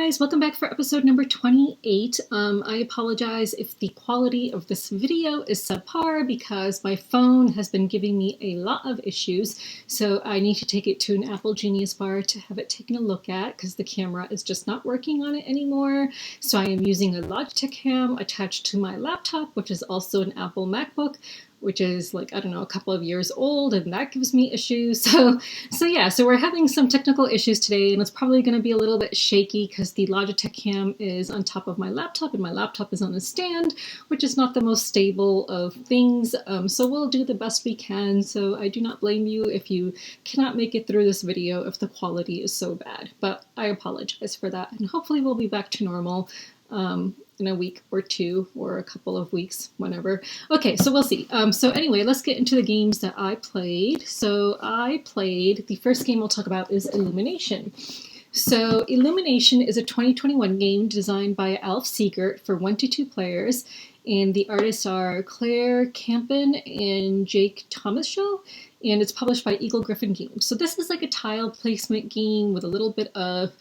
guys, welcome back for episode number 28. I apologize if the quality of this video is subpar because my phone has been giving me a lot of issues, so I need to take it to an Apple Genius Bar to have it taken a look at because the camera is just not working on it anymore. So I am using a Logitech cam attached to my laptop, which is also an Apple MacBook, which is like, I don't know, a couple of years old, and that gives me issues. So we're having some technical issues today, and it's probably going to be a little bit shaky because the Logitech cam is on top of my laptop, and my laptop is on a stand, which is not the most stable of things. So we'll do the best we can. So I do not blame you if you cannot make it through this video if the quality is so bad, but I apologize for that, and hopefully we'll be back to normal in a week or two or a couple of weeks, whenever. Okay, so we'll see. So anyway, let's get into the games that I played. So I played, the first game we'll talk about is Illumination. So Illumination is a 2021 game designed by Alf Siegert for 1 to 2 players, and the artists are Claire Campen and Jake Thomashow, and it's published by Eagle Gryphon Games. So this is like a tile placement game with a little bit of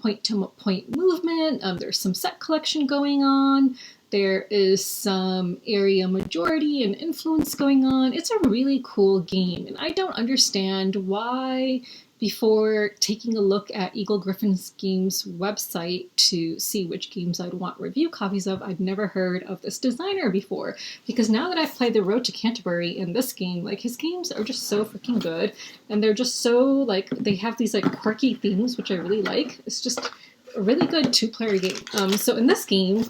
point-to-point movement. There's some set collection going on. There is some area majority and influence going on. It's a really cool game, and I don't understand why, before taking a look at Eagle Gryphon Games' website to see which games I'd want review copies of, I'd never heard of this designer before. Because now that I've played The Road to Canterbury in this game, like, his games are just so freaking good, and they're just so, like, they have these, like, quirky themes, which I really like. It's just a really good 2-player game. So in this game,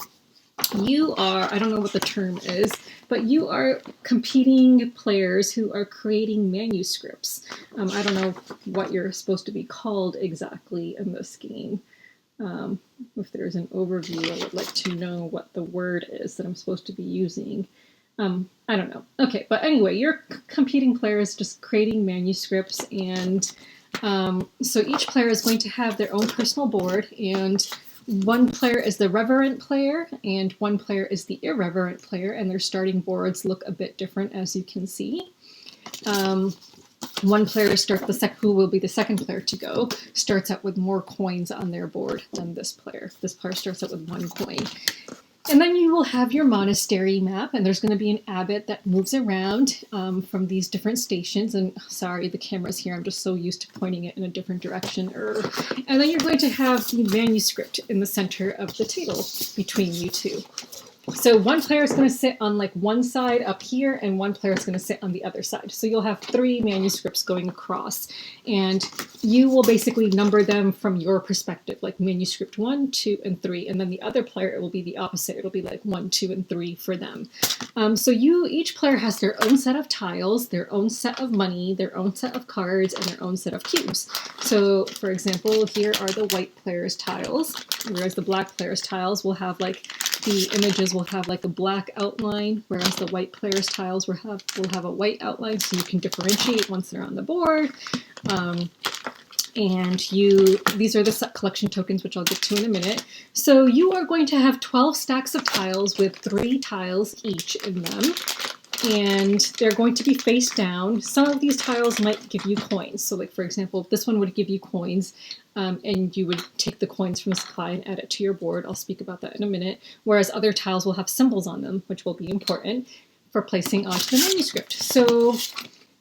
you are, I don't know what the term is, but you are competing players who are creating manuscripts. I don't know what you're supposed to be called exactly in this game. If there's an overview, I would like to know what the word is that I'm supposed to be using. I don't know. Okay, but anyway, you're competing players just creating manuscripts, and so each player is going to have their own personal board, and one player is the reverent player, and one player is the irreverent player, and their starting boards look a bit different, as you can see. One player who will be the second player to go, starts out with more coins on their board than this player. This player starts out with 1 coin. And then you will have your monastery map, and there's going to be an abbot that moves around from these different stations. And sorry, the camera's here. I'm just so used to pointing it in a different direction. And then you're going to have the manuscript in the center of the table between you two. So one player is going to sit on like one side up here, and one player is going to sit on the other side. So you'll have 3 manuscripts going across, and you will basically number them from your perspective, like manuscript 1, 2, and 3. And then the other player, it will be the opposite. It'll be like 1, 2, and 3 for them. So each player has their own set of tiles, their own set of money, their own set of cards, and their own set of cubes. So for example, here are the white player's tiles, whereas the black player's tiles will have like, the images will have like a black outline, whereas the white player's tiles will have a white outline, so you can differentiate once they're on the board. And these are the set collection tokens, which I'll get to in a minute. So you are going to have 12 stacks of tiles with 3 tiles each in them. And they're going to be face down. Some of these tiles might give you coins. So like, for example, this one would give you coins, and you would take the coins from the supply and add it to your board. I'll speak about that in a minute. Whereas other tiles will have symbols on them, which will be important for placing onto the manuscript. So,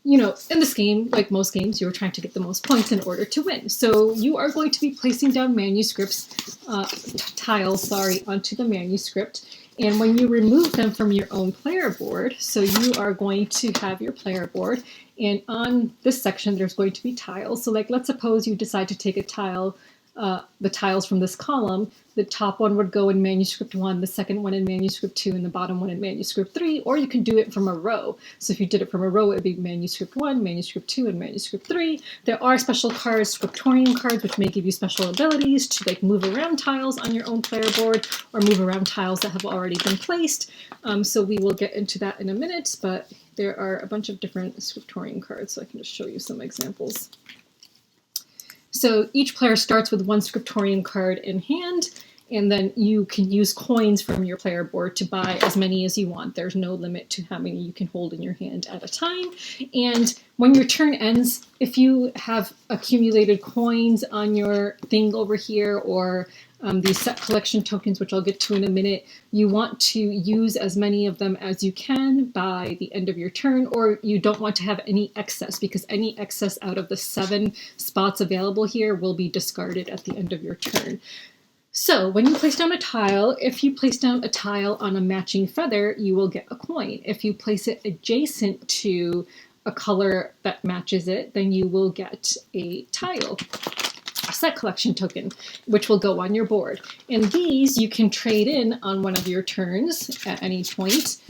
you know, in this game, like most games, you're trying to get the most points in order to win. So you are going to be placing down tiles, onto the manuscript. And when you remove them from your own player board, so you are going to have your player board, and on this section there's going to be tiles. So like, let's suppose you decide to take a tile, the tiles from this column. The top one would go in manuscript 1, the second one in manuscript 2, and the bottom one in manuscript 3, or you can do it from a row. So if you did it from a row, it would be manuscript 1, manuscript 2, and manuscript 3. There are special cards, scriptorium cards, which may give you special abilities to like move around tiles on your own player board, or move around tiles that have already been placed. So we will get into that in a minute, but there are a bunch of different scriptorium cards, so I can just show you some examples. So each player starts with 1 scriptorium card in hand, and then you can use coins from your player board to buy as many as you want. There's no limit to how many you can hold in your hand at a time. And when your turn ends, if you have accumulated coins on your thing over here, or these set collection tokens, which I'll get to in a minute, you want to use as many of them as you can by the end of your turn, or you don't want to have any excess, because any excess out of the 7 spots available here will be discarded at the end of your turn. So when you place down a tile, if you place down a tile on a matching feather, you will get a coin. If you place it adjacent to a color that matches it, then you will get a tile, a set collection token, which will go on your board. And these you can trade in on one of your turns at any point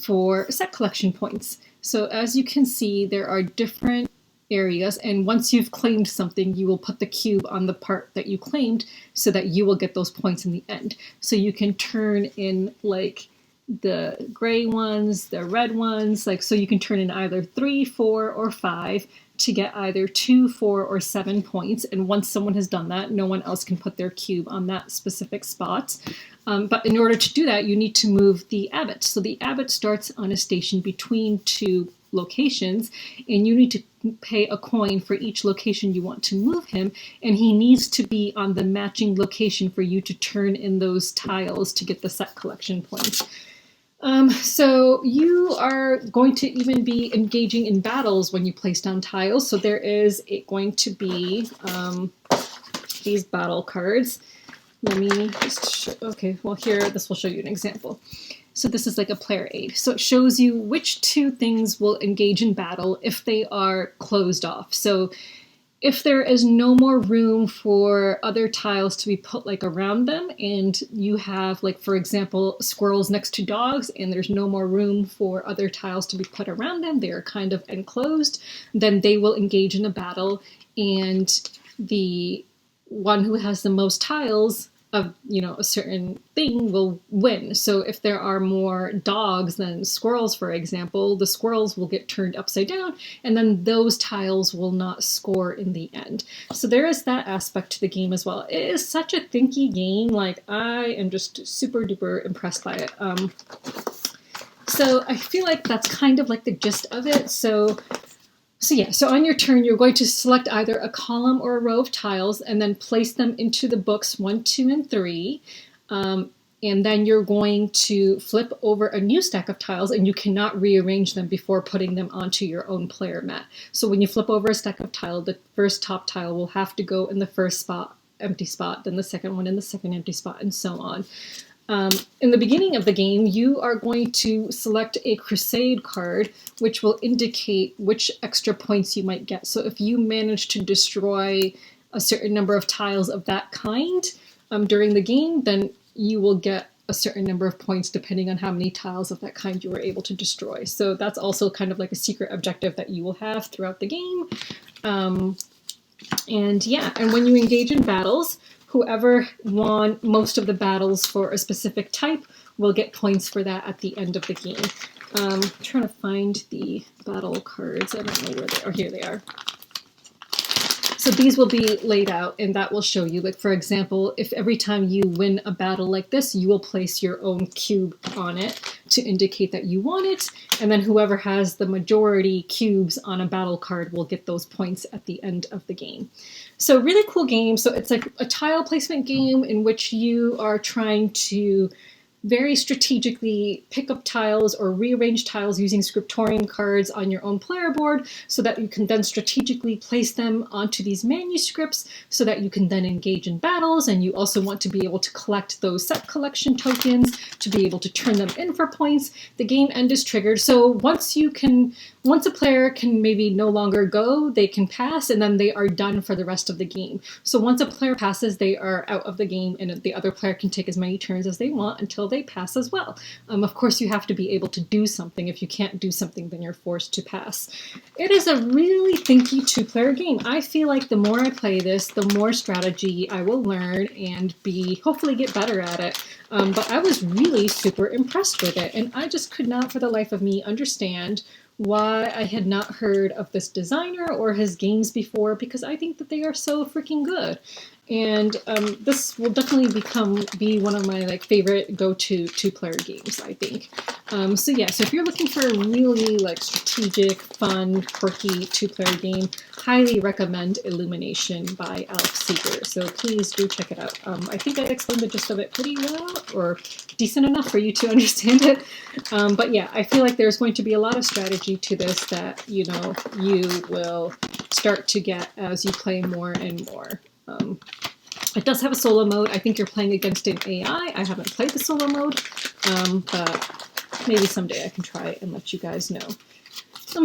for set collection points. So as you can see, there are different areas, and once you've claimed something, you will put the cube on the part that you claimed so that you will get those points in the end. So you can turn in like the gray ones, the red ones, like, so you can turn in either 3, 4, or 5 to get either 2, 4, or 7 points. And once someone has done that, no one else can put their cube on that specific spot. But in order to do that, you need to move the abbot. So the abbot starts on a station between 2 locations, and you need to pay a coin for each location you want to move him, and he needs to be on the matching location for you to turn in those tiles to get the set collection points. So you are going to even be engaging in battles when you place down tiles. So there is going to be these battle cards. Let me just show, okay, well here, this will show you an example. So this is like a player aid. So it shows you which 2 things will engage in battle if they are closed off. So if there is no more room for other tiles to be put like around them, and you have, like, for example, squirrels next to dogs, and there's no more room for other tiles to be put around them, they are kind of enclosed, then they will engage in a battle, and the one who has the most tiles of, you know, a certain thing will win. So if there are more dogs than squirrels, for example, the squirrels will get turned upside down, and then those tiles will not score in the end. So there is that aspect to the game as well. It is such a thinky game. Like, I am just super duper impressed by it. So I feel like that's kind of like the gist of it. So yeah, so on your turn, you're going to select either a column or a row of tiles and then place them into the books 1, 2, and 3. And then you're going to flip over a new stack of tiles, and you cannot rearrange them before putting them onto your own player mat. So when you flip over a stack of tile, the first top tile will have to go in the first spot, empty spot, then the second one in the second empty spot, and so on. In the beginning of the game, you are going to select a crusade card, which will indicate which extra points you might get. So if you manage to destroy a certain number of tiles of that kind during the game, then you will get a certain number of points depending on how many tiles of that kind you were able to destroy. So that's also kind of like a secret objective that you will have throughout the game. And yeah, and when you engage in battles, whoever won most of the battles for a specific type will get points for that at the end of the game. I'm trying to find the battle cards. I don't know where they are. Oh, here they are. So these will be laid out, and that will show you, like, for example, if every time you win a battle like this, you will place your own cube on it to indicate that you won it, and then whoever has the majority cubes on a battle card will get those points at the end of the game. So really cool game. So it's like a tile placement game in which you are trying to very strategically pick up tiles or rearrange tiles using scriptorium cards on your own player board so that you can then strategically place them onto these manuscripts so that you can then engage in battles. And you also want to be able to collect those set collection tokens to be able to turn them in for points. The game end is triggered. So once a player can maybe no longer go, they can pass, and then they are done for the rest of the game. So once a player passes, they are out of the game, and the other player can take as many turns as they want until they pass as well. Of course, you have to be able to do something. If you can't do something, then you're forced to pass. It is a really thinky 2-player game. I feel like the more I play this, the more strategy I will learn and hopefully get better at it. But I was really super impressed with it, and I just could not for the life of me understand why I had not heard of this designer or his games before, because I think that they are so freaking good. And this will definitely be one of my like favorite go-to two-player games, I think. So yeah, so if you're looking for a really like strategic, fun, quirky two-player game, highly recommend Illumination by Alex Seeger. So please do check it out. I think I explained the gist of it pretty well, or decent enough for you to understand it. But yeah, I feel like there's going to be a lot of strategy to this that, you know, you will start to get as you play more and more. It does have a solo mode. I think you're playing against an AI. I haven't played the solo mode, but maybe someday I can try it and let you guys know.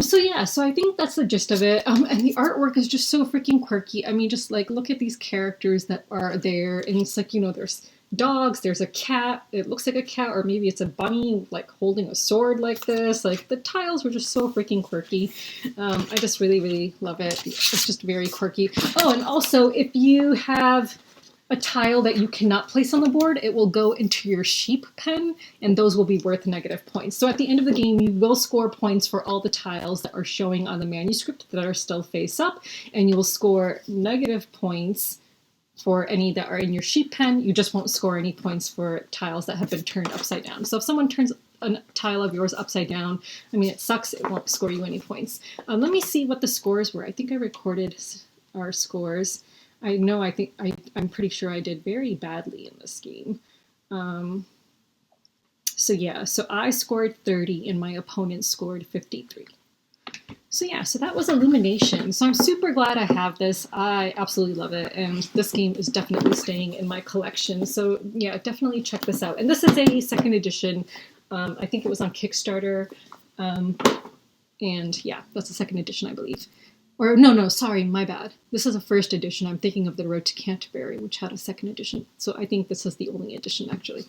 So yeah, so I think that's the gist of it. And the artwork is just so freaking quirky. I mean, just like look at these characters that are there, and it's like, you know, there's dogs, there's a cat, it looks like a cat, or maybe it's a bunny like holding a sword like this. Like the tiles were just so freaking quirky. I just really love it. It's just very quirky. Oh, and also if you have a tile that you cannot place on the board, it will go into your sheep pen, and those will be worth negative points. So at the end of the game, you will score points for all the tiles that are showing on the manuscript that are still face up, and you will score negative points for any that are in your sheep pen. You just won't score any points for tiles that have been turned upside down. So if someone turns a tile of yours upside down, I mean, it sucks, it won't score you any points. Let me see what the scores were. I think I recorded our scores. I know, I'm pretty sure I did very badly in this game. So yeah, so I scored 30 and my opponent scored 53. So yeah, so that was Illumination. So I'm super glad I have this. I absolutely love it, and this game is definitely staying in my collection. So yeah, definitely check this out. And this is a second edition. I think it was on Kickstarter. And yeah, that's the second edition, I believe. Or no, sorry, my bad. This is a first edition. I'm thinking of The Road to Canterbury, which had a second edition. So I think this is the only edition, actually.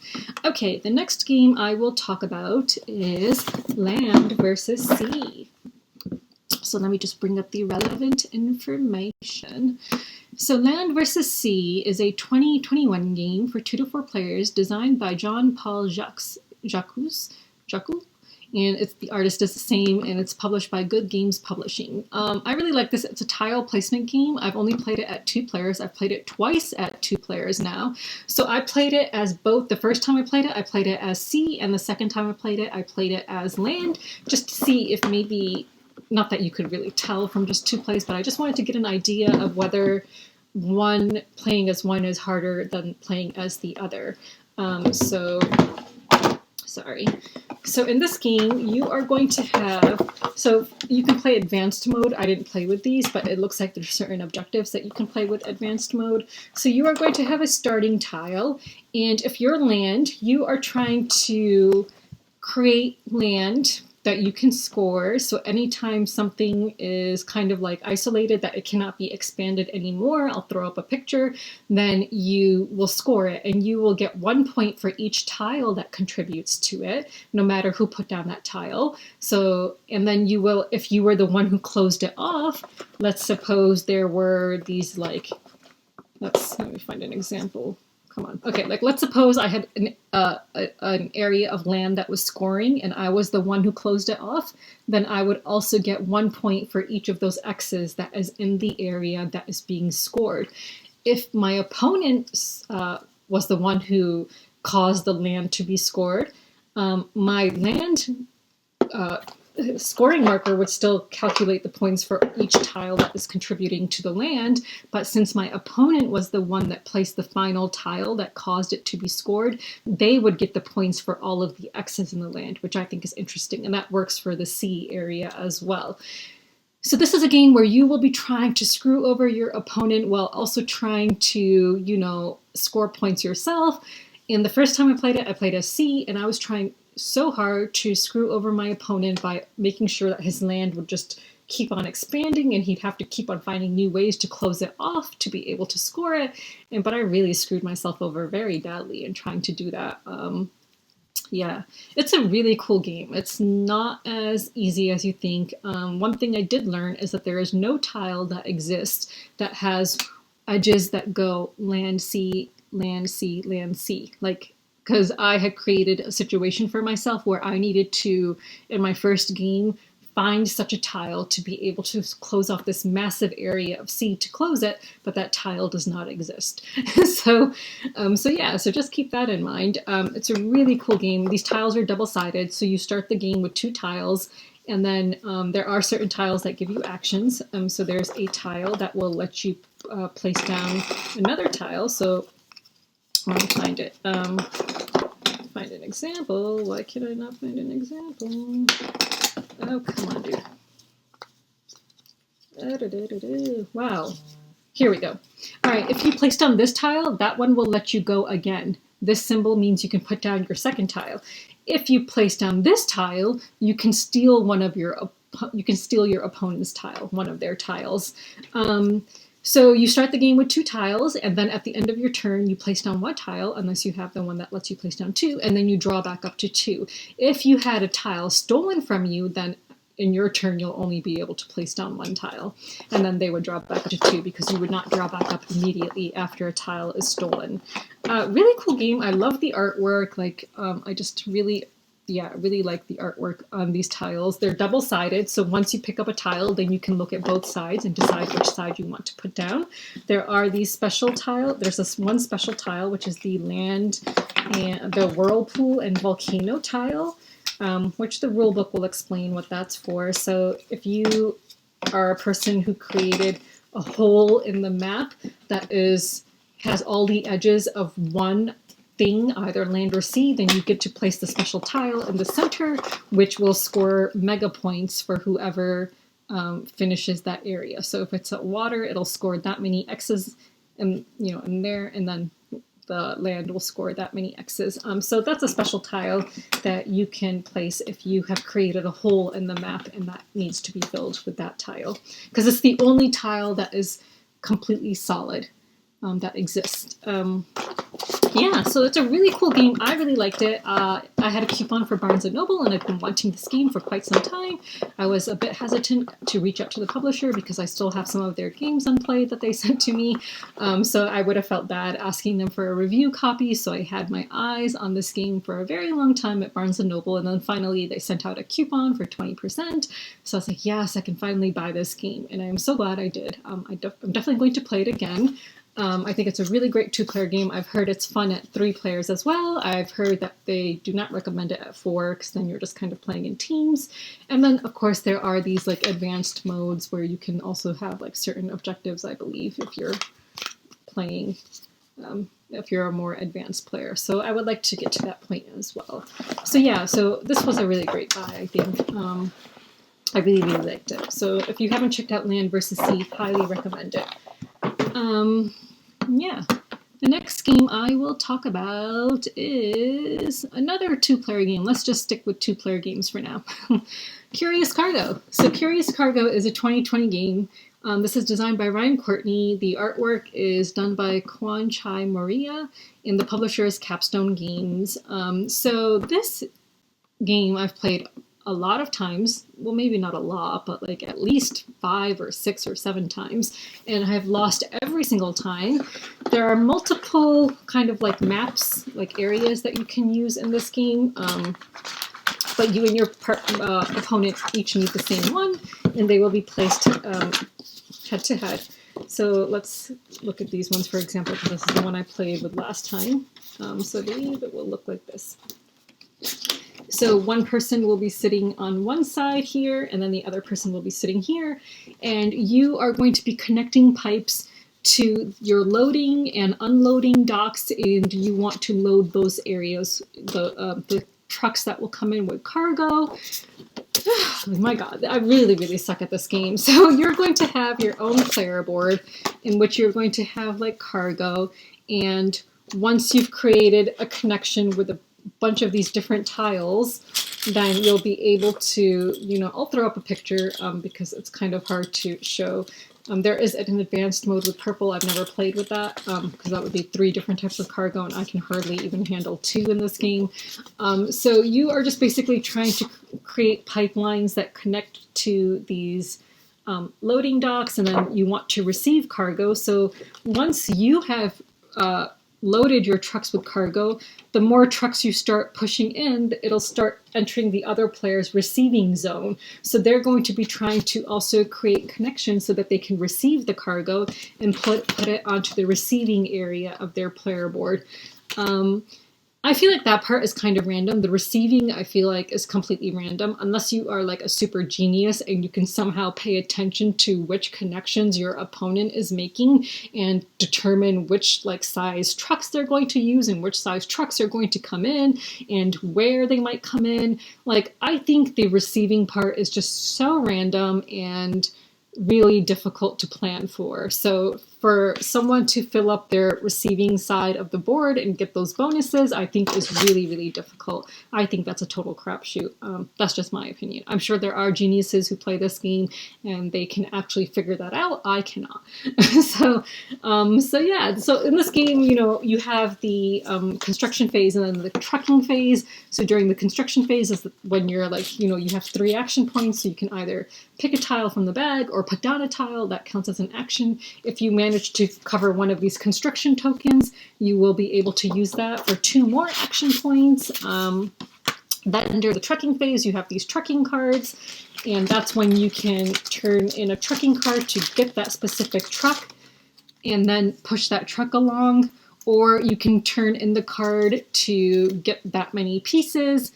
Okay, the next game I will talk about is Land versus Sea. So let me just bring up the relevant information. So Land vs. Sea is a 2021 game for 2 to 4 players designed by Jean-Paul Jacques, and the artist is the same, and it's published by Good Games Publishing. I really like this. It's a tile placement game. I've only played it at 2 players. I've played it twice at 2 players now. So I played it as both. The first time I played it as sea, and the second time I played it as land, just to see if maybe, not that you could really tell from just 2 plays, but I just wanted to get an idea of whether playing as one is harder than playing as the other. So in this game, you are going to have, so you can play advanced mode. I didn't play with these, but it looks like there's certain objectives that you can play with advanced mode. So you are going to have a starting tile, and if you're land, you are trying to create land that you can score. So anytime something is kind of like isolated, that it cannot be expanded anymore, I'll throw up a picture, then you will score it, and you will get 1 point for each tile that contributes to it, no matter who put down that tile. So, and then you will, if you were the one who closed it off, let's suppose there were these like, let me find an example. Come on. Okay, like let's suppose I had an area of land that was scoring, and I was the one who closed it off, then I would also get 1 point for each of those X's that is in the area that is being scored. If my opponent was the one who caused the land to be scored, my land scoring marker would still calculate the points for each tile that is contributing to the land, but since my opponent was the one that placed the final tile that caused it to be scored, they would get the points for all of the X's in the land, which I think is interesting, and that works for the sea area as well. So this is a game where you will be trying to screw over your opponent while also trying to, you know, score points yourself. And the first time I played as sea, and I was trying so hard to screw over my opponent by making sure that his land would just keep on expanding, and he'd have to keep on finding new ways to close it off to be able to score it. But I really screwed myself over very badly in trying to do that. Yeah, it's a really cool game. It's not as easy as you think. One thing I did learn is that there is no tile that exists that has edges that go land, sea, land, sea, land, sea. Like, because I had created a situation for myself where I needed to, in my first game, find such a tile to be able to close off this massive area of sea to close it, but that tile does not exist. So yeah, so just keep that in mind. It's a really cool game. These tiles are double-sided, so you start the game with 2 tiles, and then there are certain tiles that give you actions. So there's a tile that will let you place down another tile. So let me find it. Find an example. Why can I not find an example? Oh, come on, dude. Wow. Here we go. All right, if you place down this tile, that one will let you go again. This symbol means you can put down your second tile. If you place down this tile, you can steal your opponent's tile, one of their tiles. So you start the game with 2 tiles, and then at the end of your turn, you place down 1 tile, unless you have the one that lets you place down 2, and then you draw back up to 2. If you had a tile stolen from you, then in your turn, you'll only be able to place down 1 tile, and then they would draw back up to 2 because you would not draw back up immediately after a tile is stolen. Really cool game. I love the artwork. Like, I just really like the artwork on these tiles. They're double-sided, so once you pick up a tile, then you can look at both sides and decide which side you want to put down. There are these special tiles. There's this one special tile, which is the land and the whirlpool and volcano tile, which the rule book will explain what that's for. So if you are a person who created a hole in the map that has all the edges of one thing, either land or sea, then you get to place the special tile in the center, which will score mega points for whoever finishes that area. So if it's at water, it'll score that many X's in there, and then the land will score that many X's. So that's a special tile that you can place if you have created a hole in the map and that needs to be filled with that tile, because it's the only tile that is completely solid that exists. Yeah, so it's a really cool game. I really liked it. I had a coupon for Barnes & Noble, and I've been wanting this game for quite some time. I was a bit hesitant to reach out to the publisher because I still have some of their games unplayed that they sent to me. So I would have felt bad asking them for a review copy, so I had my eyes on this game for a very long time at Barnes & Noble, and then finally they sent out a coupon for 20%. So I was like, yes, I can finally buy this game, and I'm so glad I did. I'm definitely going to play it again. I think it's a really great 2-player game. I've heard it's fun at 3 players as well. I've heard that they do not recommend it at 4 because then you're just kind of playing in teams. And then, of course, there are these like advanced modes where you can also have like certain objectives, I believe, if you're playing, if you're a more advanced player. So I would like to get to that point as well. So yeah, so this was a really great buy, I think. I really, really liked it. So if you haven't checked out Land vs. Sea, highly recommend it. Yeah, the next game I will talk about is another 2-player game. Let's just stick with 2-player games for now. Curious Cargo. So Curious Cargo is a 2020 game. This is designed by Ryan Courtney. The artwork is done by Kwan Chai Moria, and the publisher is Capstone Games. So this game I've played a lot of times, well, maybe not a lot, but like at least 5 or 6 or 7 times, and I've lost every single time. There are multiple kind of like maps, like areas that you can use in this game, but you and your opponent each need the same one, and they will be placed head to head. So let's look at these ones, for example, because this is the one I played with last time. So I believe it will look like this. So one person will be sitting on one side here, and then the other person will be sitting here, and you are going to be connecting pipes to your loading and unloading docks, and you want to load those areas, the trucks that will come in with cargo. Oh my god, I really, really suck at this game. So you're going to have your own player board in which you're going to have like cargo, and once you've created a connection with a bunch of these different tiles, then you'll be able to, I'll throw up a picture because it's kind of hard to show. There is an advanced mode with purple. I've never played with that because that would be 3 different types of cargo, and I can hardly even handle 2 in this game. So you are just basically trying to create pipelines that connect to these loading docks, and then you want to receive cargo. So once you have loaded your trucks with cargo, the more trucks you start pushing in, it'll start entering the other player's receiving zone. So they're going to be trying to also create connections so that they can receive the cargo and put it onto the receiving area of their player board. I feel like that part is kind of random. The receiving, I feel like, is completely random, unless you are like a super genius and you can somehow pay attention to which connections your opponent is making and determine which like size trucks they're going to use and which size trucks are going to come in and where they might come in. Like, I think the receiving part is just so random and really difficult to plan for. So for someone to fill up their receiving side of the board and get those bonuses, I think is really, really difficult. I think that's a total crapshoot. That's just my opinion. I'm sure there are geniuses who play this game and they can actually figure that out. I cannot. So yeah. So in this game, you know, you have the construction phase and then the trucking phase. So during the construction phase is when you're like, you know, you have 3 action points. So you can either pick a tile from the bag or put down a tile. That counts as an action. If you manage to cover one of these construction tokens, you will be able to use that for 2 more action points. Then under the trucking phase, you have these trucking cards, and that's when you can turn in a trucking card to get that specific truck and then push that truck along, or you can turn in the card to get that many pieces.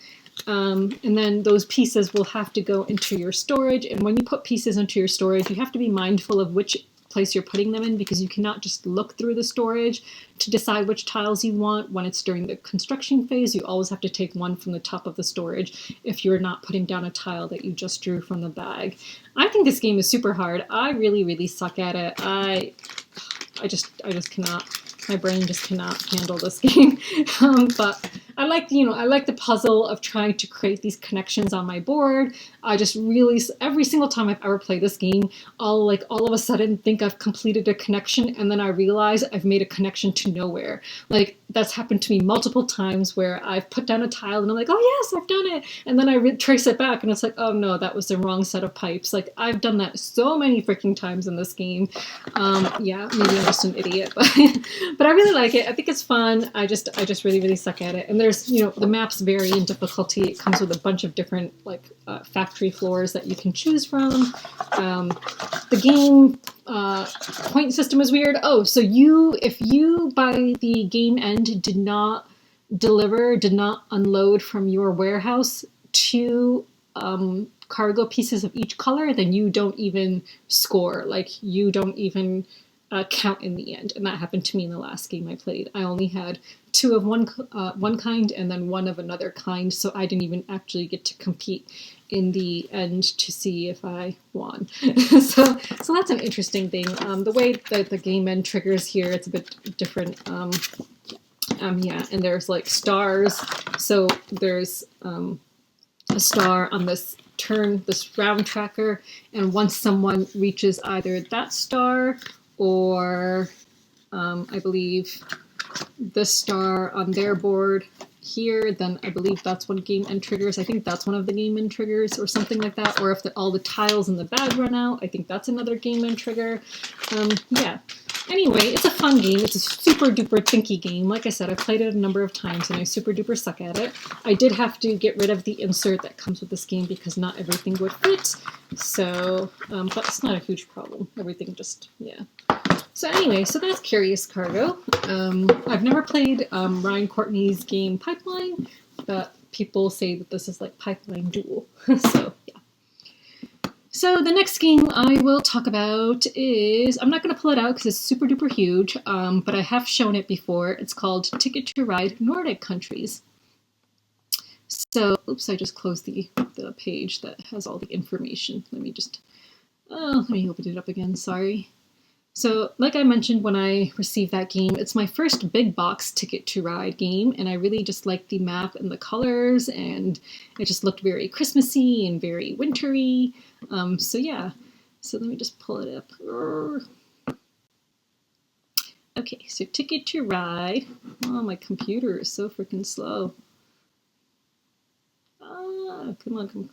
And then those pieces will have to go into your storage. And when you put pieces into your storage, you have to be mindful of which place you're putting them in, because you cannot just look through the storage to decide which tiles you want. When it's during the construction phase, you always have to take one from the top of the storage if you're not putting down a tile that you just drew from the bag. I think this game is super hard. I really, really suck at it. I just cannot. My brain just cannot handle this game. But I like, you know, I like the puzzle of trying to create these connections on my board. I just really, every single time I've ever played this game, I'll like all of a sudden think I've completed a connection and then I realize I've made a connection to nowhere. Like, that's happened to me multiple times where I've put down a tile and I'm like, oh yes, I've done it. And then I trace it back and it's like, oh no, that was the wrong set of pipes. Like, I've done that so many freaking times in this game. Yeah, maybe I'm just an idiot, but I really like it. I think it's fun. I just really, really suck at it. And there's, you know, the maps vary in difficulty. It comes with a bunch of different like factory floors that you can choose from. The game point system is weird. Oh, so if you by the game end did not unload from your warehouse 2 cargo pieces of each color, then you don't even score. Like, you don't even count in the end. And that happened to me in the last game I played. I only had 2 of one kind and then 1 of another kind, so I didn't even actually get to compete in the end to see if I won. so that's an interesting thing. The way that the game end triggers here, it's a bit different. Yeah, and there's like stars. So there's a star on this round tracker, and once someone reaches either that star or I believe this star on their board here, then I believe that's one game end triggers. I think that's one of the game end triggers or something like that. Or if all the tiles in the bag run out, I think that's another game end trigger. Yeah. Anyway, it's a fun game. It's a super duper thinky game. Like I said, I've played it a number of times and I super duper suck at it. I did have to get rid of the insert that comes with this game because not everything would fit. So, but it's not a huge problem. Everything just, yeah. So anyway, so that's Curious Cargo. I've never played Ryan Courtney's game Pipeline, but people say that this is like Pipeline Duel. So, yeah. So the next game I will talk about is, I'm not going to pull it out because it's super duper huge, but I have shown it before. It's called Ticket to Ride Nordic Countries. So, oops, I just closed the page that has all the information. Let me open it up again, sorry. So, like I mentioned when I received that game, it's my first big box Ticket to Ride game, and I really just liked the map and the colors, and it just looked very Christmassy and very wintry. So yeah, so let me just pull it up. Okay, so Ticket to Ride. Oh, my computer is so freaking slow. Come on.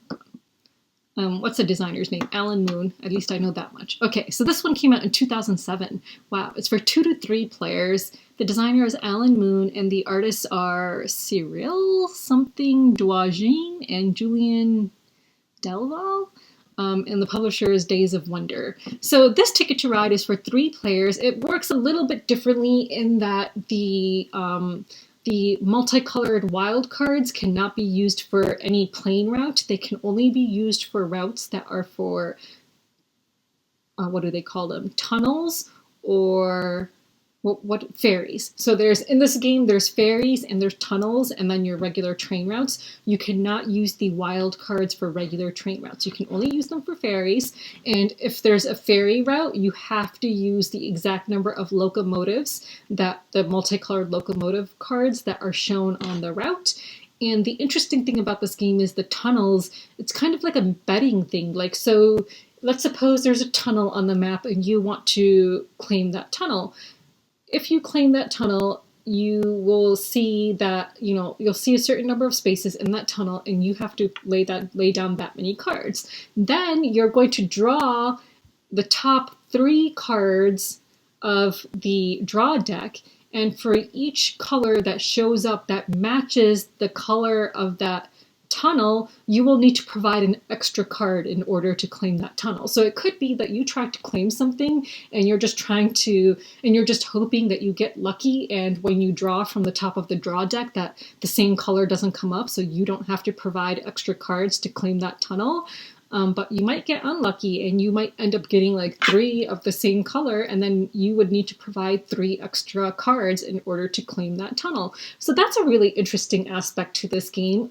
What's the designer's name? Alan Moon. At least I know that much. Okay, so this one came out in 2007. Wow, it's for 2 to 3 players. The designer is Alan Moon, and the artists are Cyril something Douagine and Julian Delval. And the publisher is Days of Wonder. So this Ticket to Ride is for 3 players. It works a little bit differently in that the multicolored wild cards cannot be used for any plain route. They can only be used for routes that are for, what do they call them? Tunnels or what ferries. So in this game, there's ferries and there's tunnels and then your regular train routes. You cannot use the wild cards for regular train routes. You can only use them for ferries. And if there's a ferry route, you have to use the exact number of locomotives, that the multicolored locomotive cards that are shown on the route. And the interesting thing about this game is the tunnels, it's kind of like a betting thing. Like, so let's suppose there's a tunnel on the map and you want to claim that tunnel. If you claim that tunnel, you will see that, you'll see a certain number of spaces in that tunnel and you have to lay down that many cards. Then you're going to draw the top 3 cards of the draw deck, and for each color that shows up that matches the color of that tunnel, you will need to provide an extra card in order to claim that tunnel. So it could be that you try to claim something and you're just hoping that you get lucky, and when you draw from the top of the draw deck that the same color doesn't come up, so you don't have to provide extra cards to claim that tunnel. But you might get unlucky and you might end up getting like 3 of the same color, and then you would need to provide 3 extra cards in order to claim that tunnel. So that's a really interesting aspect to this game.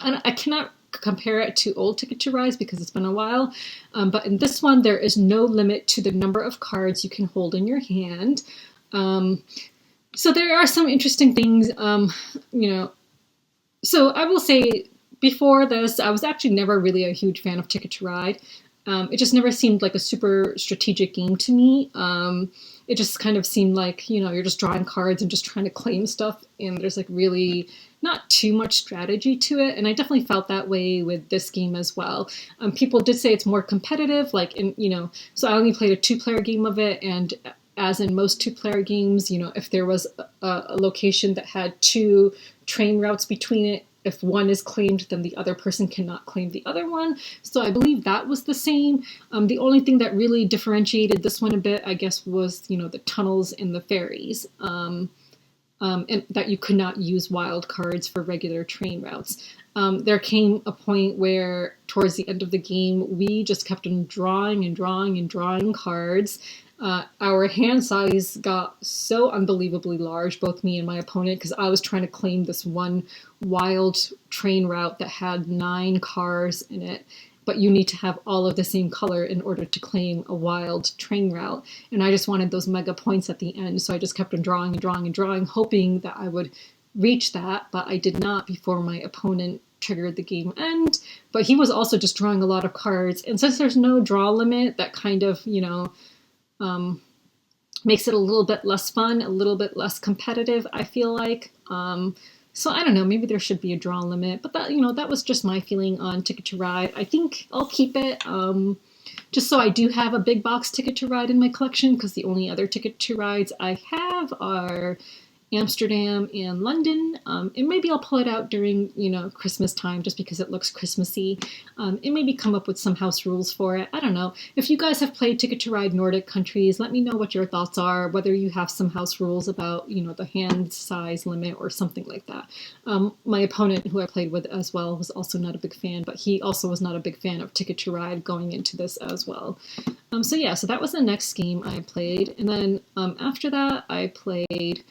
And I cannot compare it to old Ticket to Ride because it's been a while, but in this one there is no limit to the number of cards you can hold in your hand. So there are some interesting things, So I will say, before this, I was actually never really a huge fan of Ticket to Ride. It just never seemed like a super strategic game to me. It just kind of seemed like, you're just drawing cards and just trying to claim stuff, and there's like really not too much strategy to it. And I definitely felt that way with this game as well. People did say it's more competitive, so I only played a 2-player game of it, and as in most 2-player games, if there was a location that had 2 train routes between it, if one is claimed, then the other person cannot claim the other one. So I believe that was the same. The only thing that really differentiated this one a bit, I guess, was, the tunnels and the ferries. And that you could not use wild cards for regular train routes. There came a point where, towards the end of the game, we just kept on drawing and drawing and drawing cards. Our hand size got so unbelievably large, both me and my opponent, because I was trying to claim this one wild train route that had 9 cars in it. But you need to have all of the same color in order to claim a wild train route. And I just wanted those mega points at the end, so I just kept on drawing and drawing and drawing, hoping that I would reach that, but I did not before my opponent triggered the game end. But he was also just drawing a lot of cards, and since there's no draw limit, that kind of, makes it a little bit less fun, a little bit less competitive, I feel like. So I don't know, maybe there should be a draw limit, but that, that was just my feeling on Ticket to Ride. I think I'll keep it, just so I do have a big box Ticket to Ride in my collection, because the only other Ticket to Rides I have are Amsterdam and London, and maybe I'll pull it out during, Christmas time, just because it looks Christmassy, and maybe come up with some house rules for it. I don't know. If you guys have played Ticket to Ride Nordic countries, let me know what your thoughts are, whether you have some house rules about, the hand size limit or something like that. My opponent, who I played with as well, was also not a big fan, but he also was not a big fan of Ticket to Ride going into this as well. So yeah, so that was the next game I played, and then after that I played...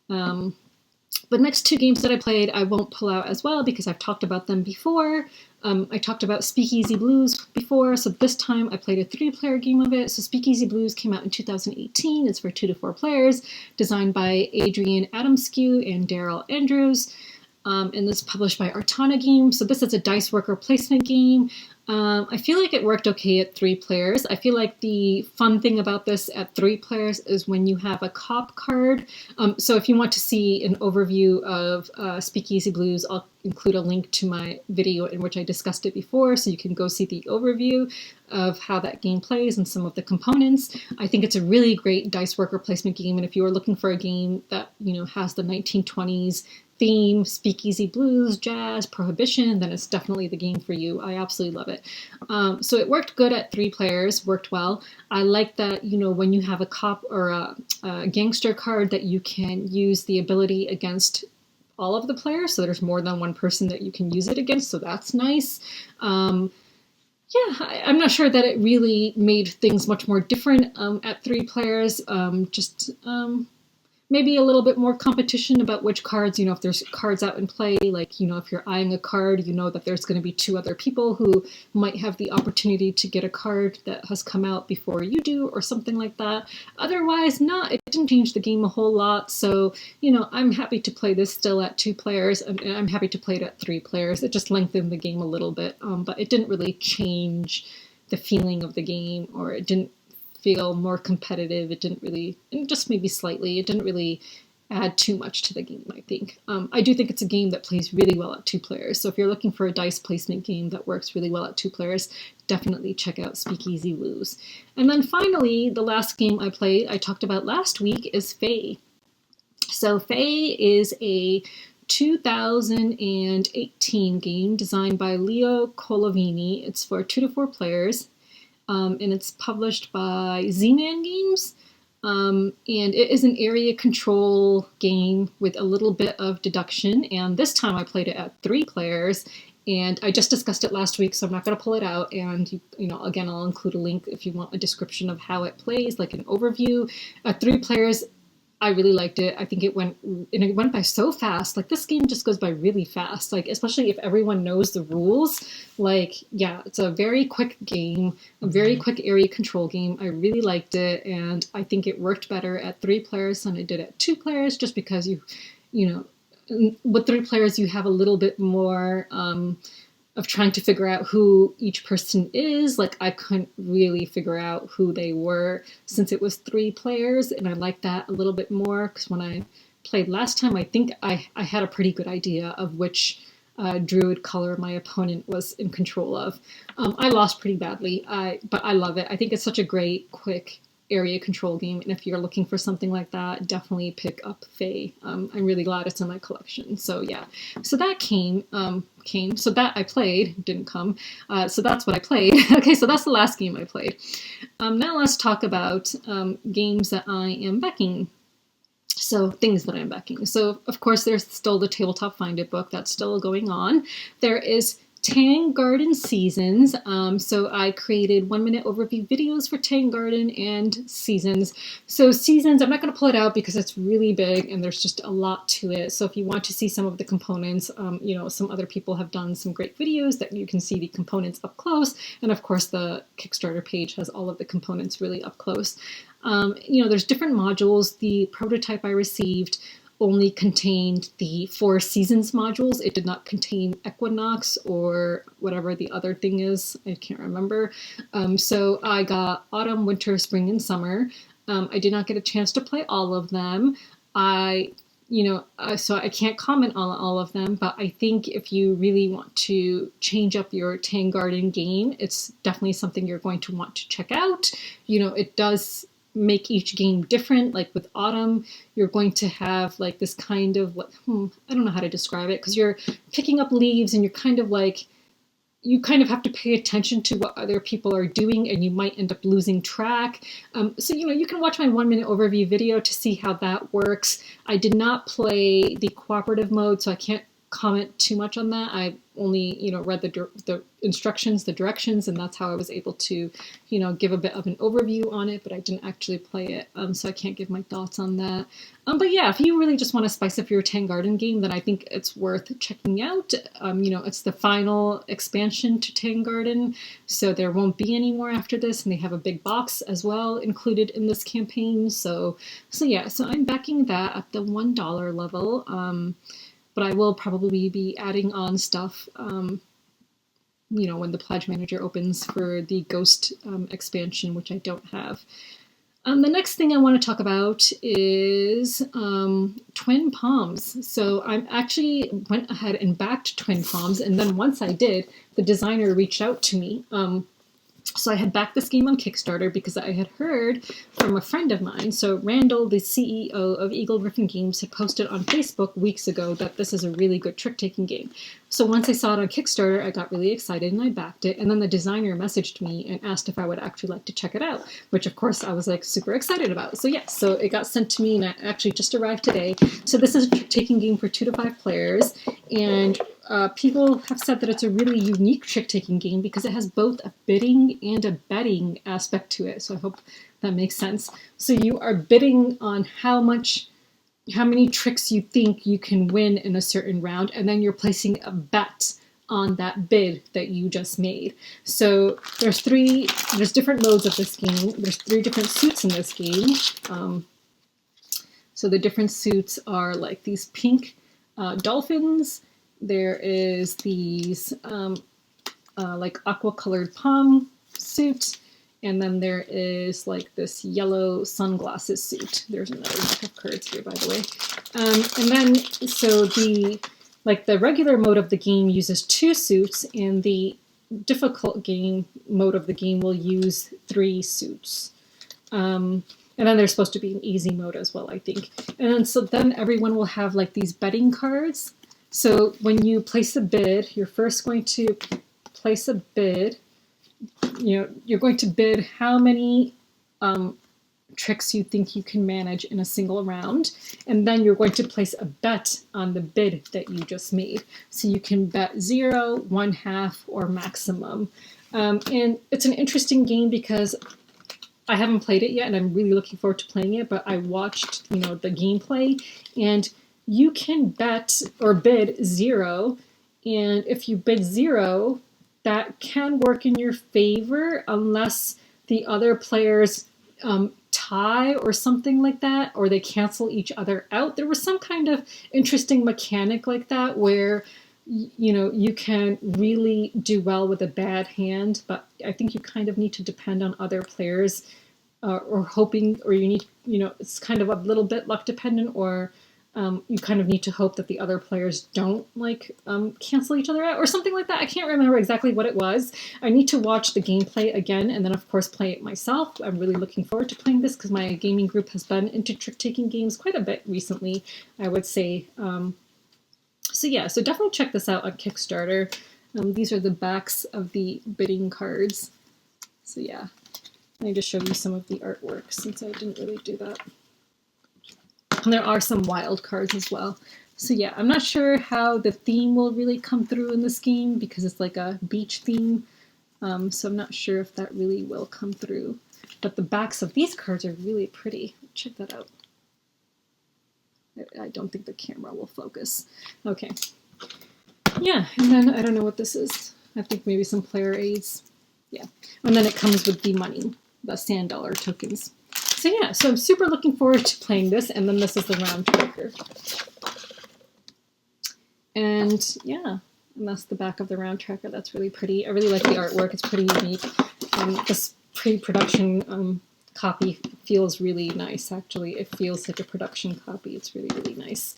the next 2 games that I played, I won't pull out as well because I've talked about them before. I talked about Speakeasy Blues before, so this time I played a 3-player game of it. So Speakeasy Blues came out in 2018. It's for 2 to 4 players, designed by Adrian Adamskew and Daryl Andrews. And it's published by Artana Games. So this is a dice worker placement game. I feel like it worked okay at 3 players. I feel like the fun thing about this at 3 players is when you have a cop card. So if you want to see an overview of Speakeasy Blues, I'll include a link to my video in which I discussed it before, so you can go see the overview of how that game plays and some of the components. I think it's a really great dice worker placement game, and if you are looking for a game that, you know, has the 1920s theme, Speakeasy Blues, jazz, prohibition, then it's definitely the game for you. I absolutely love it. So it worked good at 3 players, worked well. I like that, you know, when you have a cop or a gangster card, that you can use the ability against all of the players, so there's more than one person that you can use it against, so that's nice. Yeah, I'm not sure that it really made things much more different at 3 players. Maybe a little bit more competition about which cards, you know, if there's cards out in play, like, you know, if you're eyeing a card, you know that there's going to be 2 other people who might have the opportunity to get a card that has come out before you do, or something like that. Otherwise, it didn't change the game a whole lot. So, you know, I'm happy to play this still at 2 players, and I'm happy to play it at 3 players. It just lengthened the game a little bit, but it didn't really change the feeling of the game, or it didn't feel more competitive. It didn't really, just maybe slightly, it didn't really add too much to the game, I think. I do think it's a game that plays really well at 2 players. So if you're looking for a dice placement game that works really well at 2 players, definitely check out Speakeasy Blues. And then finally, the last game I played, I talked about last week, is Fae. So Fae is a 2018 game designed by Leo Colovini. It's for 2 to 4 players. And it's published by Z-Man Games, and it is an area control game with a little bit of deduction, and this time I played it at 3 players, and I just discussed it last week, so I'm not going to pull it out, and you know, again, I'll include a link if you want a description of how it plays, like an overview. At 3 players, I really liked it. I think it went by so fast. Like, this game just goes by really fast. Like, especially if everyone knows the rules. Like, yeah, it's a very quick game, a very quick area control game. I really liked it, and I think it worked better at 3 players than it did at 2 players, just because you know, with 3 players you have a little bit more of trying to figure out who each person is. Like, I couldn't really figure out who they were since it was 3 players, and I like that a little bit more, because when I played last time, I think I had a pretty good idea of which druid color my opponent was in control of. I lost pretty badly, but I love it. I think it's such a great, quick area control game, and if you're looking for something like that, definitely pick up Fae. I'm really glad it's in my collection. So yeah, so that came, so that I played, didn't come, so that's what I played. Okay, so that's the last game I played. Now let's talk about games that I am backing. So things that I'm backing. So of course there's still the Tabletop Find It book that's still going on. There is Tang Garden Seasons. So I created 1-minute overview videos for Tang Garden and Seasons. So Seasons, I'm not going to pull it out because it's really big and there's just a lot to it. So if you want to see some of the components, you know, some other people have done some great videos that you can see the components up close. And of course the Kickstarter page has all of the components really up close. You know, there's different modules. The prototype I received only contained the 4 seasons modules. It did not contain equinox or whatever the other thing is. I can't remember. So I got autumn, winter, spring, and summer. I did not get a chance to play all of them. So I can't comment on all of them, but I think if you really want to change up your Tang Garden game, it's definitely something you're going to want to check out. You know, it does make each game different. Like with autumn, you're going to have like this kind of I don't know how to describe it, because you're picking up leaves and you're kind of like, you kind of have to pay attention to what other people are doing and you might end up losing track. So, you know, you can watch my 1-minute overview video to see how that works. I did not play the cooperative mode, so I can't comment too much on that. I only, you know, read the instructions, the directions, and that's how I was able to, you know, give a bit of an overview on it, but I didn't actually play it, so I can't give my thoughts on that. But yeah, if you really just want to spice up your Tang Garden game, then I think it's worth checking out. You know, it's the final expansion to Tang Garden, so there won't be any more after this, and they have a big box as well included in this campaign. So yeah, so I'm backing that at the $1 level. But I will probably be adding on stuff you know, when the Pledge Manager opens for the Ghost expansion, which I don't have. The next thing I want to talk about is Twin Palms. So I actually went ahead and backed Twin Palms, and then once I did, the designer reached out to me. So I had backed this game on Kickstarter because I had heard from a friend of mine. So Randall, the CEO of Eagle Griffin Games, had posted on Facebook weeks ago that this is a really good trick-taking game. So once I saw it on Kickstarter, I got really excited and I backed it. And then the designer messaged me and asked if I would actually like to check it out, which of course I was like super excited about. So yes, so it got sent to me and it actually just arrived today. So this is a trick-taking game for 2 to 5 players, and people have said that it's a really unique trick-taking game because it has both a bidding and a betting aspect to it. So I hope that makes sense. So you are bidding on how many tricks you think you can win in a certain round, and then you're placing a bet on that bid that you just made. So there's different modes of this game. There's 3 different suits in this game. So the different suits are like these pink dolphins. There is these like aqua-colored palm suit, and then there is like this yellow sunglasses suit. There's another deck of cards here, by the way. And then, so the regular mode of the game uses 2 suits, and the difficult game mode of the game will use 3 suits. And then there's supposed to be an easy mode as well, I think. And so then everyone will have like these betting cards. So when you place a bid, you're first going to place a bid. You know, you're going to bid how many tricks you think you can manage in a single round, and then you're going to place a bet on the bid that you just made. So you can bet 0, 1/2, or maximum. And it's an interesting game because I haven't played it yet, and I'm really looking forward to playing it. But I watched, you know, the gameplay, and you can bet or bid 0, and if you bid 0, that can work in your favor unless the other players tie or something like that, or they cancel each other out. There was some kind of interesting mechanic like that where, you know, you can really do well with a bad hand, but I think you kind of need to depend on other players or hoping, or you need, you know, it's kind of a little bit luck dependent, or you kind of need to hope that the other players don't like cancel each other out or something like that. I can't remember exactly what it was. I need to watch the gameplay again and then of course play it myself. I'm really looking forward to playing this because my gaming group has been into trick-taking games quite a bit recently, I would say. So yeah, so definitely check this out on Kickstarter. These are the backs of the bidding cards. So yeah, let me just show you some of the artwork since I didn't really do that. And there are some wild cards as well. So yeah, I'm not sure how the theme will really come through in this game because it's like a beach theme. So I'm not sure if that really will come through. But the backs of these cards are really pretty. Check that out. I don't think the camera will focus. Okay. Yeah, and then I don't know what this is. I think maybe some player aids. Yeah. And then it comes with the money, the sand dollar tokens. So yeah, so I'm super looking forward to playing this, and then this is the round tracker. And yeah, and that's the back of the round tracker. That's really pretty. I really like the artwork. It's pretty unique. This pre-production copy feels really nice, actually. It feels like a production copy. It's really, really nice.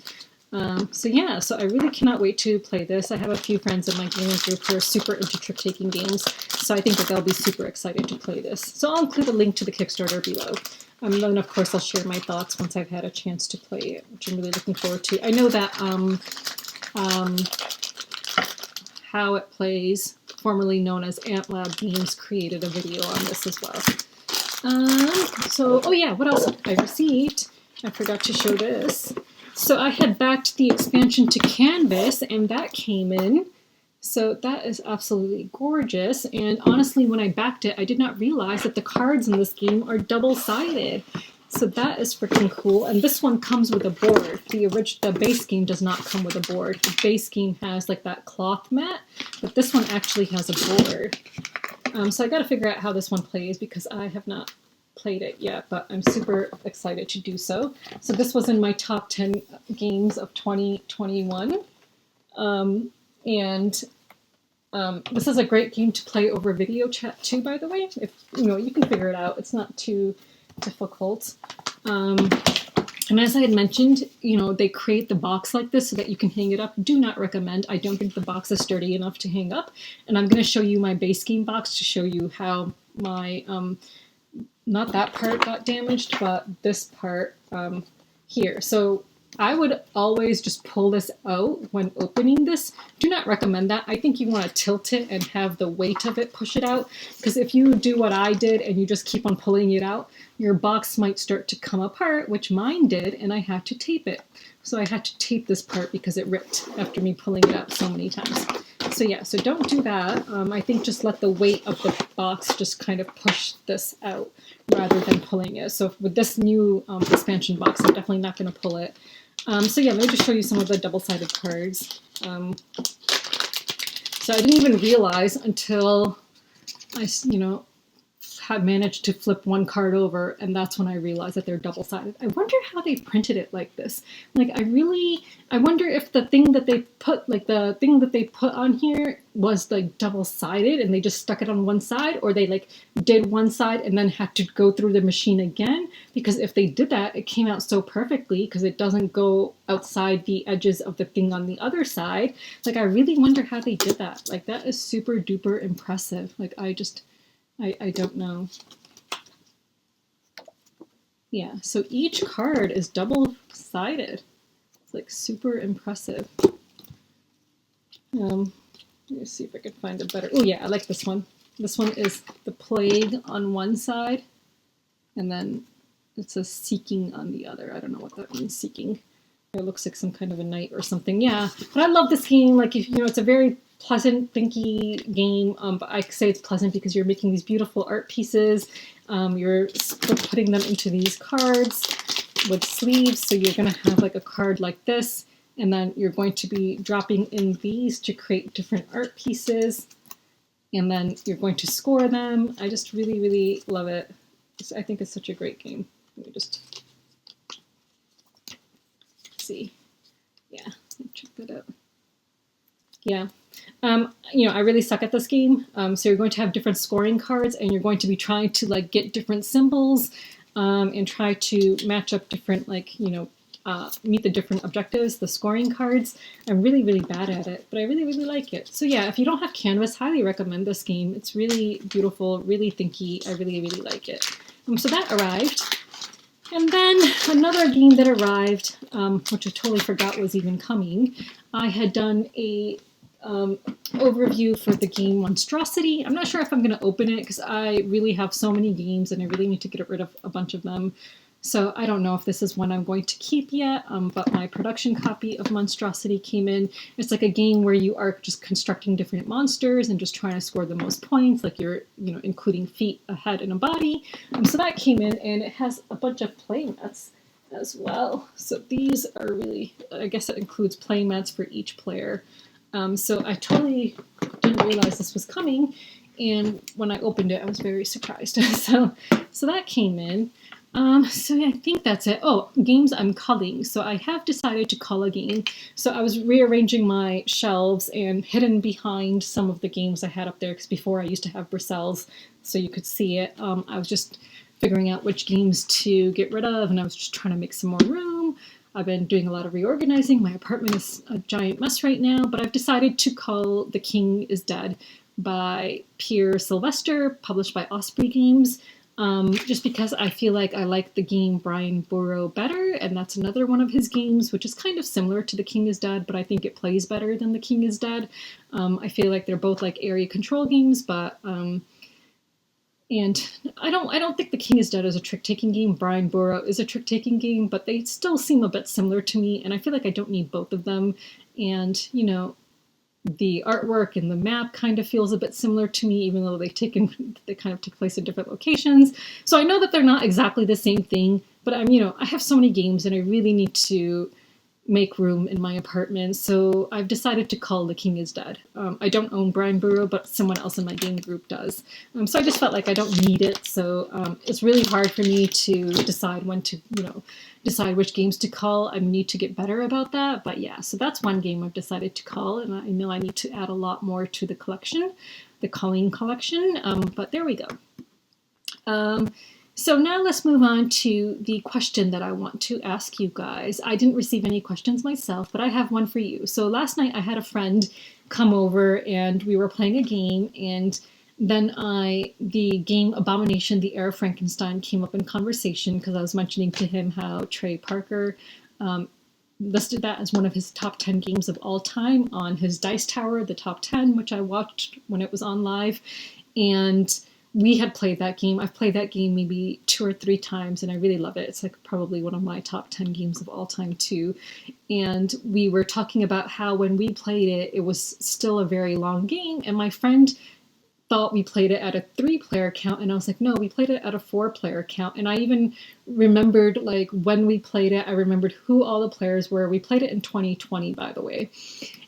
So yeah, so I really cannot wait to play this. I have a few friends in my gaming group who are super into trick-taking games, so I think that they'll be super excited to play this. So I'll include a link to the Kickstarter below. And then, of course, I'll share my thoughts once I've had a chance to play it, which I'm really looking forward to. I know that How It Plays, formerly known as AntLab Games, created a video on this as well. So, oh yeah, what else I received? I forgot to show this. So I had backed the expansion to Canvas, and that came in. So that is absolutely gorgeous. And honestly, when I backed it, I did not realize that the cards in this game are double-sided. So that is freaking cool. And this one comes with a board. The base game does not come with a board. The base game has like that cloth mat, but this one actually has a board. So I got to figure out how this one plays because I have not played it yet, but I'm super excited to do so. So this was in my top 10 games of 2021. And This is a great game to play over video chat too, by the way. If you can figure it out. It's not too difficult. And as I had mentioned, they create the box like this so that you can hang it up. Do not recommend. I don't think the box is sturdy enough to hang up. And I'm going to show you my base game box to show you how my, not that part got damaged, but this part here. So I would always just pull this out when opening this. Do not recommend that. I think you want to tilt it and have the weight of it push it out. Because if you do what I did and you just keep on pulling it out, your box might start to come apart, which mine did, and I had to tape it. So I had to tape this part because it ripped after me pulling it out so many times. So yeah, so don't do that. I think just let the weight of the box just kind of push this out rather than pulling it. So with this new expansion box, I'm definitely not going to pull it. So yeah, let me just show you some of the double-sided cards. So I didn't even realize until I, had managed to flip one card over, and that's when I realized that they're double-sided. I wonder how they printed it like this. Like, I wonder if the thing that they put, on here was like double-sided and they just stuck it on one side, or they like did one side and then had to go through the machine again, because if they did that, it came out so perfectly because it doesn't go outside the edges of the thing on the other side. Like, I really wonder how they did that. Like, that is super duper impressive. Like, I don't know. Yeah, so each card is double-sided. It's like super impressive. Let me see if I can find a better. Oh yeah, I like this one. This one is the plague on one side, and then it says seeking on the other. I don't know what that means, seeking. It looks like some kind of a knight or something. Yeah, but I love this game. Like, it's a very pleasant, thinky game, but I say it's pleasant because you're making these beautiful art pieces. You're putting them into these cards with sleeves, so you're going to have like a card like this, and then you're going to be dropping in these to create different art pieces, and then you're going to score them. I just really, really love it. I think it's such a great game. Let me just see. Yeah, check that out. Yeah. I really suck at this game. So you're going to have different scoring cards, and you're going to be trying to like get different symbols and try to match up different, meet the different objectives, the scoring cards. I'm really, really bad at it, but I really, really like it. So yeah, if you don't have Canvas, highly recommend this game. It's really beautiful, really thinky. I really, really like it. So that arrived. And then another game that arrived, which I totally forgot was even coming. I had done a overview for the game Monstrosity. I'm not sure if I'm going to open it because I really have so many games and I really need to get rid of a bunch of them. So I don't know if this is one I'm going to keep yet, but my production copy of Monstrosity came in. It's like a game where you are just constructing different monsters and just trying to score the most points, like you're, including feet, a head, and a body. So that came in, and it has a bunch of playmats as well. So these are really, I guess it includes playmats for each player. So I totally didn't realize this was coming, and when I opened it, I was very surprised. so that came in. So yeah, I think that's it. Oh, games I'm culling. So I have decided to cull a game. So I was rearranging my shelves, and hidden behind some of the games I had up there, because before I used to have Brussels, so you could see it. I was just figuring out which games to get rid of, and I was just trying to make some more room. I've been doing a lot of reorganizing. My apartment is a giant mess right now, but I've decided to cull The King is Dead by Pierre Sylvester, published by Osprey Games, just because I feel like I like the game Brian Boru better, and that's another one of his games, which is kind of similar to The King is Dead, but I think it plays better than The King is Dead. I feel like they're both like area control games, but and I don't think The King is Dead is a trick-taking game. Brian Boru is a trick-taking game, but they still seem a bit similar to me, and I feel like I don't need both of them. And, the artwork and the map kind of feels a bit similar to me, even though they kind of take place in different locations. So I know that they're not exactly the same thing, but I have so many games, and I really need to make room in my apartment. So I've decided to call The King is Dead. I don't own Brian Burrow, but someone else in my game group does. So I just felt like I don't need it. So it's really hard for me to decide when to, decide which games to call. I need to get better about that. But yeah, so that's one game I've decided to call, and I know I need to add a lot more to the collection, the Culling collection. But there we go. So now let's move on to the question that I want to ask you guys. I didn't receive any questions myself, but I have one for you. So last night I had a friend come over and we were playing a game, and then the game Abomination, the Heir of Frankenstein came up in conversation because I was mentioning to him how Trey Parker listed that as one of his top 10 games of all time on his Dice Tower, the top 10, which I watched when it was on live. And we had played that game. I've played that game maybe 2 or 3 times, and I really love it. It's like probably one of my top 10 games of all time too. And we were talking about how when we played it, it was still a very long game, and my friend thought we played it at a 3-player count, and I was like, no, we played it at a 4-player count. And I even remembered, like, when we played it, I remembered who all the players were. We played it in 2020, by the way.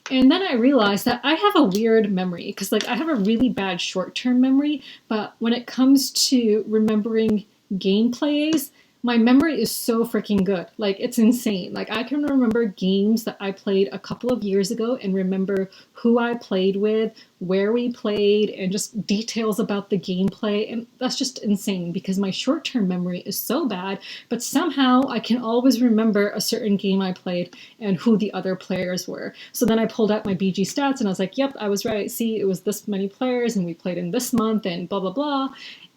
And then I realized that I have a weird memory, because like I have a really bad short-term memory, but when it comes to remembering gameplays, my memory is so freaking good. Like, it's insane. Like, I can remember games that I played a couple of years ago and remember who I played with, where we played, and just details about the gameplay. And that's just insane because my short-term memory is so bad, but somehow I can always remember a certain game I played and who the other players were. So then I pulled out my BG stats and I was like, yep, I was right. See, it was this many players and we played in this month and blah, blah, blah.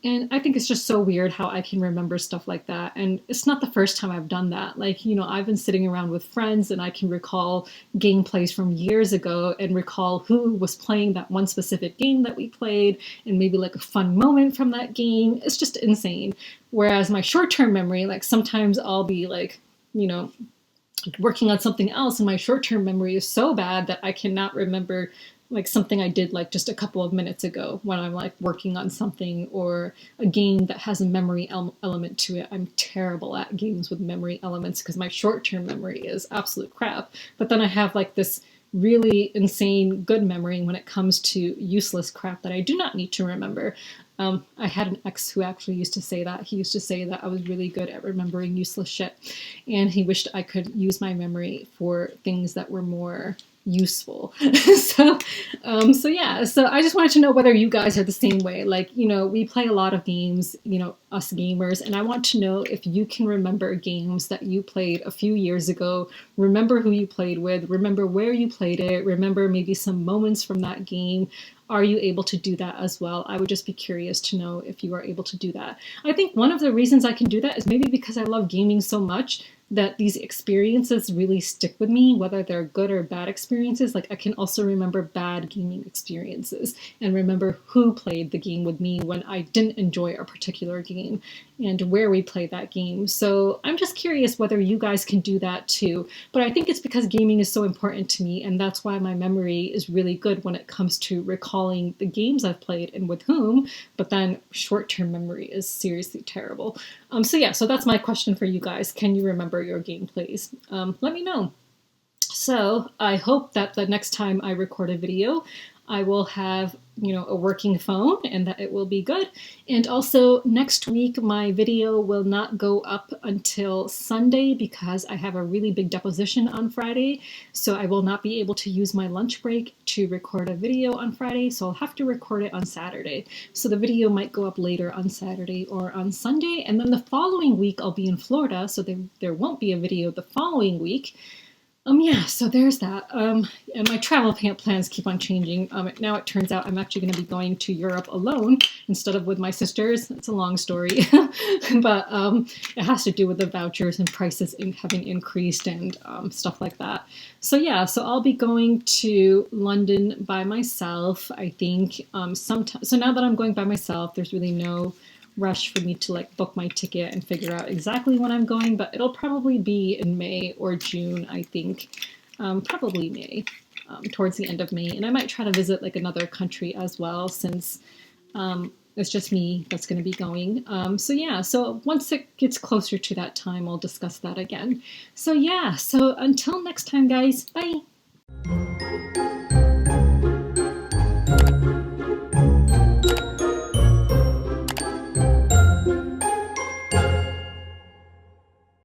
And I think it's just so weird how I can remember stuff like that. And it's not the first time I've done that. Like, I've been sitting around with friends and I can recall gameplays from years ago and recall who was playing that one specific game that we played and maybe like a fun moment from that game. It's just insane. Whereas my short-term memory, like sometimes I'll be like, working on something else and my short-term memory is so bad that I cannot remember like something I did like just a couple of minutes ago when I'm like working on something or a game that has a memory element to it. I'm terrible at games with memory elements because my short-term memory is absolute crap. But then I have like this really insane good memory when it comes to useless crap that I do not need to remember. I had an ex who actually used to say that. He used to say that I was really good at remembering useless shit, and he wished I could use my memory for things that were more useful. So yeah, so I just wanted to know whether you guys are the same way. Like, we play a lot of games, us gamers, and I want to know if you can remember games that you played a few years ago, remember who you played with, remember where you played it, remember maybe some moments from that game. Are you able to do that as well? I would just be curious to know if you are able to do that. I think one of the reasons I can do that is maybe because I love gaming so much that these experiences really stick with me, whether they're good or bad experiences. Like, I can also remember bad gaming experiences and remember who played the game with me when I didn't enjoy a particular game and where we played that game. So I'm just curious whether you guys can do that too. But I think it's because gaming is so important to me, and that's why my memory is really good when it comes to recalling the games I've played and with whom, but then short-term memory is seriously terrible. So yeah, so that's my question for you guys. Can you remember your gameplays? Let me know. So I hope that the next time I record a video, I will have, a working phone and that it will be good. And also next week, my video will not go up until Sunday because I have a really big deposition on Friday. So I will not be able to use my lunch break to record a video on Friday. So I'll have to record it on Saturday. So the video might go up later on Saturday or on Sunday. And then the following week, I'll be in Florida. So there won't be a video the following week. Yeah, so there's that. And my travel plans keep on changing. Now it turns out I'm actually going to be going to Europe alone instead of with my sisters. It's a long story, but it has to do with the vouchers and prices having increased and stuff like that. So yeah, so I'll be going to London by myself, I think. So now that I'm going by myself, there's really no rush for me to like book my ticket and figure out exactly when I'm going, but it'll probably be in May or June, I think. Probably May, towards the end of May. And I might try to visit like another country as well, since It's just me that's going to be going. So yeah, so once it gets closer to that time, I'll discuss that again. So yeah, so until next time, guys, bye.